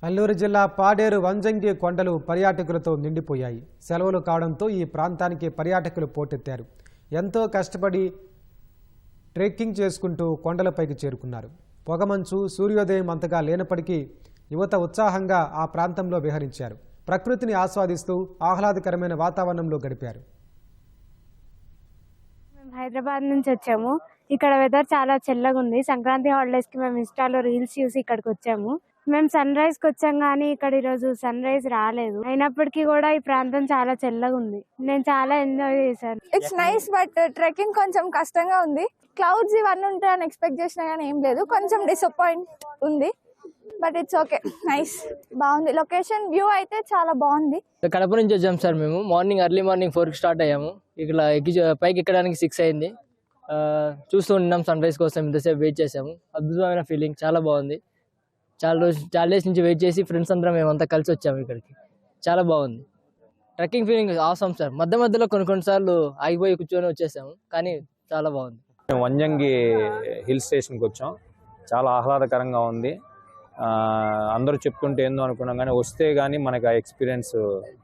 అల్లూరు జిల్లా పాడేరు వంజంగి కొండలు పర్యాటకులతో నిండిపోయాయి. సెలవులు కావడంతో ఈ ప్రాంతానికి పర్యాటకులు పోటెత్తారు. ఎంతో కష్టపడి ట్రెక్కింగ్ చేసుకుంటూ కొండలపైకి చేరుకున్నారు. పొగమంచు, సూర్యోదయం అంతగా లేనప్పటికీ యువత ఉత్సాహంగా ఆ ప్రాంతంలో విహరించారు. ప్రకృతిని ఆస్వాదిస్తూ ఆహ్లాదకరమైన వాతావరణంలో గడిపారు. హైదరాబాద్ నుంచి వచ్చాము. ఇక్కడ వెదర్ చాలా చల్లగా ఉంది. సంక్రాంతి హాలిడేస్ కి మేము ఇన్స్టాలో రీల్స్ చూసి ఇక్కడికి వచ్చాము. మేము సన్ రైజ్ కి వచ్చాం కానీ ఇక్కడ ఈరోజు సన్ రైజ్ రాలేదు. అయినప్పటికీ కూడా ఈ ప్రాంతం చాలా చల్లగా ఉంది. నేను చాలా ఎంజాయ్ చేశాను. ఇట్స్ నైస్, బట్ ట్రెక్కింగ్ కొంచెం కష్టంగా ఉంది. క్లౌడ్స్ ఇవన్నీ ఉంటాయని ఎక్స్పెక్ట్ చేసినా కానీ ఏం లేదు. కొంచెం డిసప్పాయింట్ ఉంది, బట్ ఇట్స్ ఓకే. నైస్, బాగుంది. లొకేషన్ వ్యూ అయితే చాలా బాగుంది. కడప నుంచి వచ్చాం సార్. మేము ఎర్లీ మార్నింగ్ 4కి స్టార్ట్ అయ్యాము. ఇక్కడ పైకి ఎక్కడానికి 6 అయింది. చూస్తూ ఉన్నాం సన్ రైజ్ కోసం. ఇంతసేపు వెయిట్ చేసాము. అద్భుతమైన ఫీలింగ్, చాలా బాగుంది. చాలా డేస్ నుంచి వెయిట్ చేసి ఫ్రెండ్స్ అందరం మేమంతా కలిసి వచ్చాము ఇక్కడికి. చాలా బాగుంది. Trekking feeling awesome sir. మధ్యలో కొన్నిసార్లు ఆగిపోయి కూర్చొని వచ్చేసాము, కానీ చాలా బాగుంది. వంజంగి హిల్ స్టేషన్కి వచ్చాం. చాలా ఆహ్లాదకరంగా ఉంది. అందరూ చెప్తుంటే ఏందో అనుకున్నాం, కానీ వస్తే కానీ మనకి ఆ ఎక్స్పీరియన్స్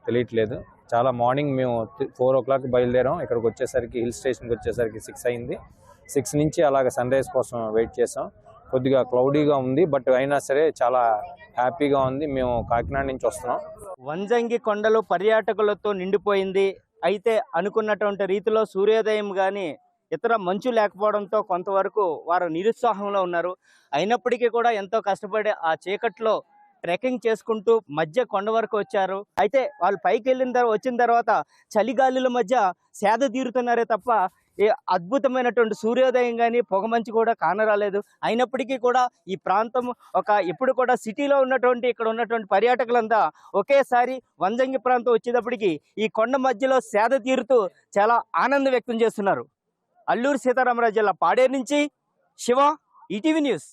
తెలియట్లేదు. చాలా మార్నింగ్ మేము 4 o'clock బయలుదేరాం. ఇక్కడికి వచ్చేసరికి హిల్ స్టేషన్కి వచ్చేసరికి 6 అయింది. 6 నుంచి అలాగ సన్ రైజ్ కోసం వెయిట్ చేసాం. కొద్దిగా క్లౌడీగా ఉంది, బట్ అయినా సరే చాలా హ్యాపీగా ఉంది. మేము కాకినాడ నుంచి వస్తున్నాం. వంజంగి కొండలు పర్యాటకులతో నిండిపోయింది. అయితే అనుకున్నటువంటి రీతిలో సూర్యోదయం కానీ ఇతర మంచు లేకపోవడంతో కొంతవరకు వారు నిరుత్సాహంలో ఉన్నారు. అయినప్పటికీ కూడా ఎంతో కష్టపడి ఆ చీకట్లో ట్రెక్కింగ్ చేసుకుంటూ మధ్య కొండ వరకు వచ్చారు. అయితే వాళ్ళు పైకి వచ్చిన తర్వాత చలిగాలుల మధ్య సేద తీరుతున్నారే తప్ప ఏ అద్భుతమైనటువంటి సూర్యోదయం కానీ పొగమంచు కూడా కానరాలేదు. అయినప్పటికీ కూడా ఈ ప్రాంతం ఇప్పుడు కూడా సిటీలో ఉన్నటువంటి ఇక్కడ ఉన్నటువంటి పర్యాటకులంతా ఒకేసారి వంజంగి ప్రాంతం వచ్చేటప్పటికి ఈ కొండ మధ్యలో సేద తీరుతూ చాలా ఆనందం వ్యక్తం చేస్తున్నారు. అల్లూరు సీతారామరాజు జిల్లా పాడేరు నుంచి శివ, ఈటీవీ న్యూస్.